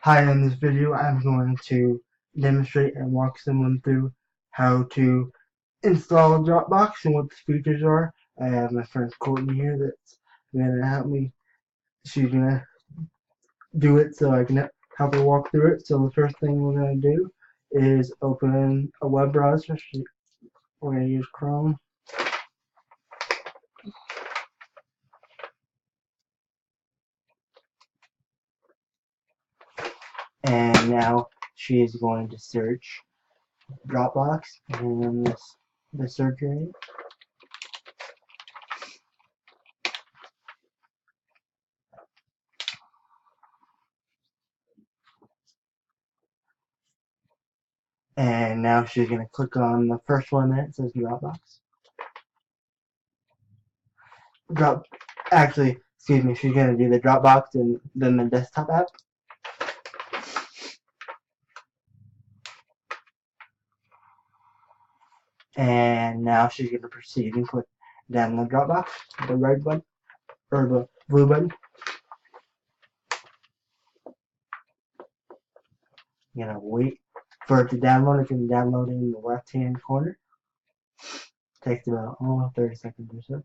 Hi, in this video I'm going to demonstrate and walk someone through how to install Dropbox and what the features are. I have my friend Courtney here that's going to help me. She's going to do it so I can help her walk through it. So the first thing we're going to do is open a web browser. We're going to use Chrome. And now she is going to search Dropbox in the search area. And now she's going to click on the first one that says Dropbox. Excuse me, she's going to do the Dropbox and then the desktop app. And now she's going to proceed and click download Dropbox, the red button, or the blue button. You're going to wait for it to download. It can download in the left hand corner. Takes about 30 seconds or so.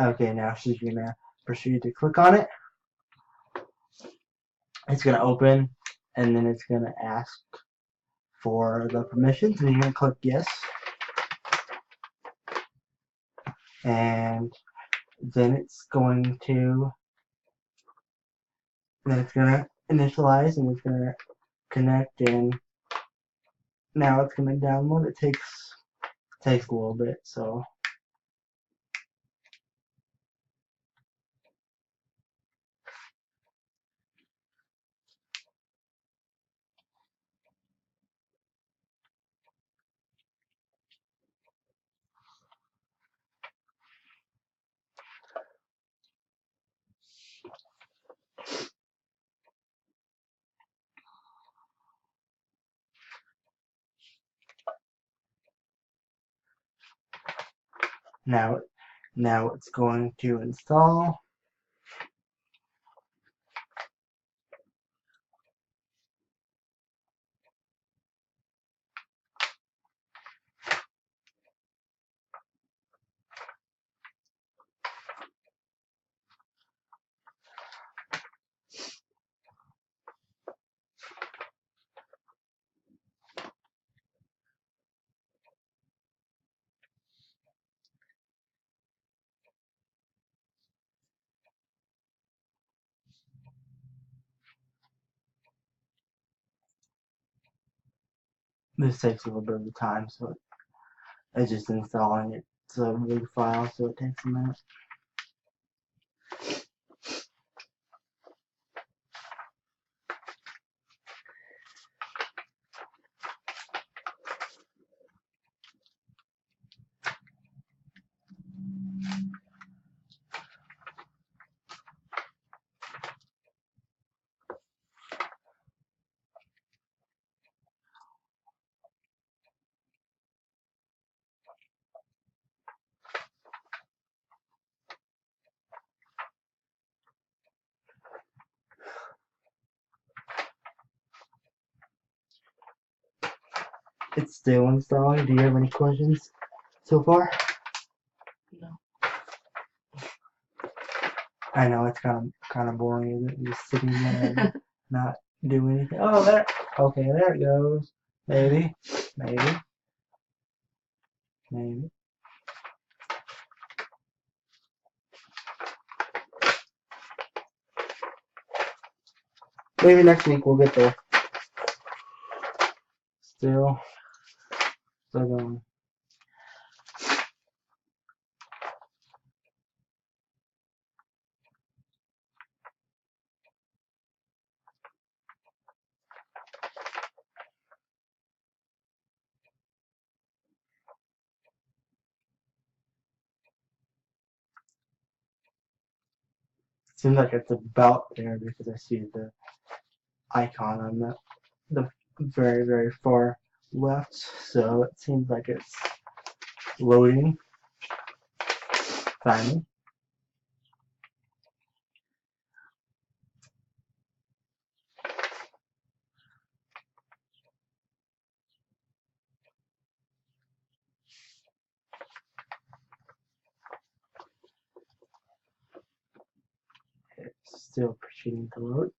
Okay, now she's going to proceed to click on it. It's going to open, and then it's going to ask for the permissions, and you're going to click yes. And then it's going to initialize, and it's going to connect, and now it's going to download. It takes a little bit, so now it's going to install. This takes a little bit of time, so it's just installing it. It's a big file, so it takes a minute. It's still installing. Do you have any questions so far? No. I know it's kind of boring, isn't it? Just sitting there and not doing anything. Oh, there. Okay, there it goes. Maybe. Maybe. Maybe next week we'll get there. Still going. Seems like it's about there because I see the icon on the very, very far left, so it seems like it's loading finally. still proceeding to load.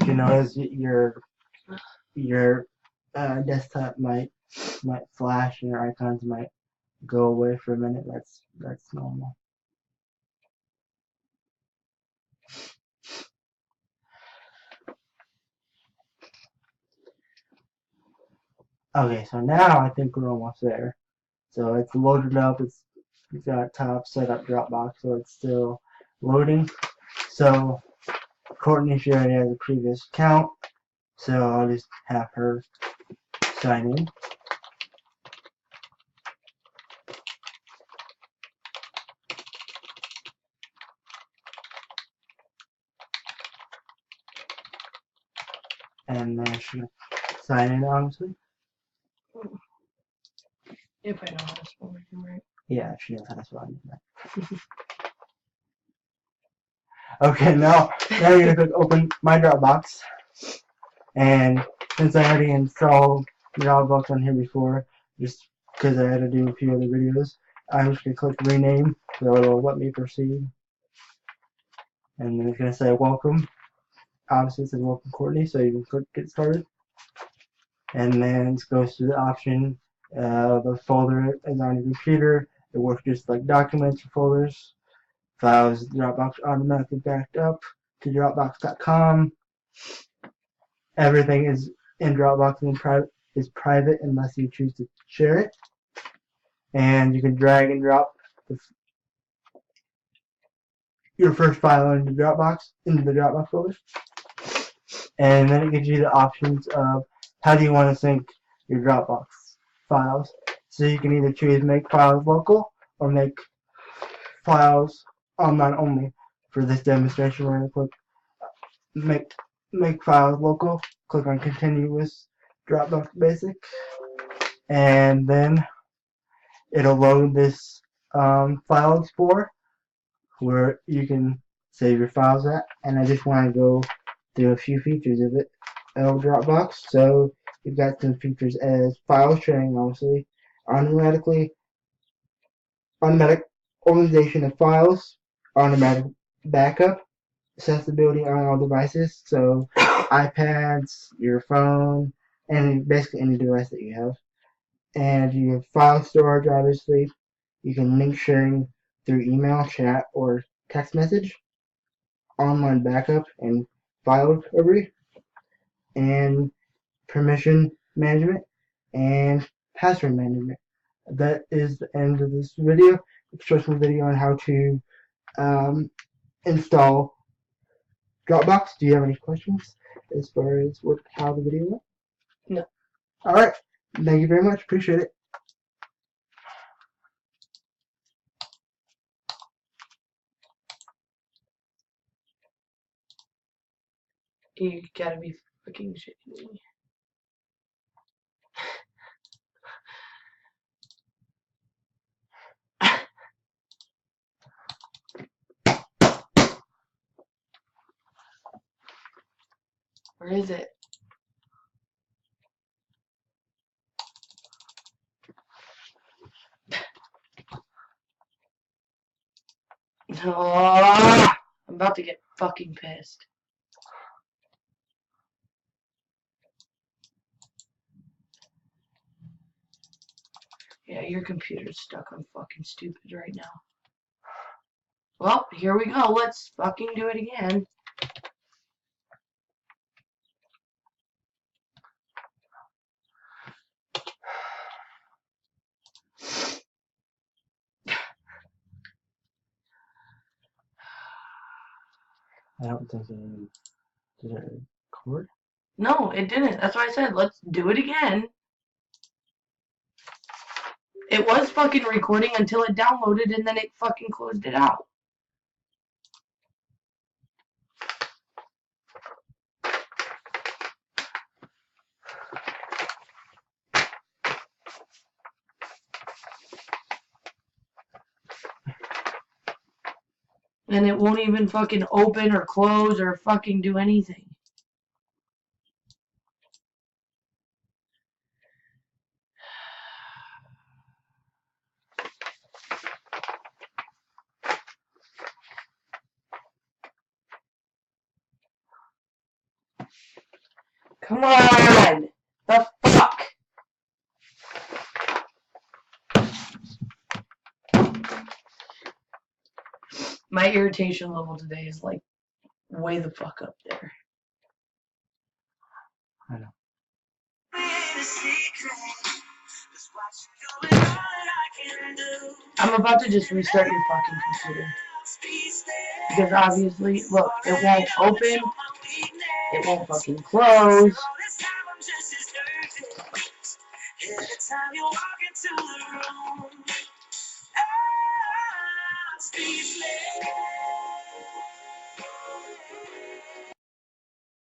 You notice your desktop might flash and your icons might go away for a minute. That's normal. Okay, so now I think we're almost there. So it's loaded up. It's got top set up Dropbox, so it's still loading. So Courtney, she already has a previous account, so I'll just have her sign in. And then she sign in, obviously. If I know how to spell it right. Yeah, she knows how to spell it. Okay, now you're gonna click open my Dropbox, and since I already installed Dropbox on here before, just because I had to do a few other videos, I'm just gonna click rename, so it'll let me proceed, and then it's gonna say welcome. Obviously, it says welcome Courtney, so you can click get started, and then it goes to the option. The folder is on your computer. It works just like documents or folders. Files Dropbox automatically backed up to Dropbox.com. Everything is in Dropbox and is private unless you choose to share it. And you can drag and drop your first file into the Dropbox folder. And then it gives you the options of how do you want to sync your Dropbox files. So you can either choose make files local or make files online only. For this demonstration, we're going to click make files local. Click on continue with Dropbox Basic, and then it'll load this file explorer where you can save your files at. And I just want to go through a few features of it. Dropbox. So you've got some features as file sharing, obviously, automatic organization of files, automatic backup, accessibility on all devices, so iPads, your phone, and basically any device that you have. And you have file storage, obviously. You can link sharing through email, chat, or text message, online backup, and file recovery, and permission management, and password management. That is the end of this video. It's just a video on how to install Dropbox. Do you have any questions as far as how the video went? No. Alright. Thank you very much. Appreciate it. You gotta be fucking shitting me. Where is it? Oh, I'm about to get fucking pissed. Yeah, your computer's stuck on fucking stupid right now. Well, here we go. Let's fucking do it again. I don't think did it record? No, it didn't. That's why I said let's do it again. It was fucking recording until it downloaded and then it fucking closed it out. And it won't even fucking open or close or fucking do anything. Come on! The fuck? My irritation level today is like way the fuck up there. I know. I'm about to just restart your fucking computer. Because obviously, look, it won't open. It won't fucking close.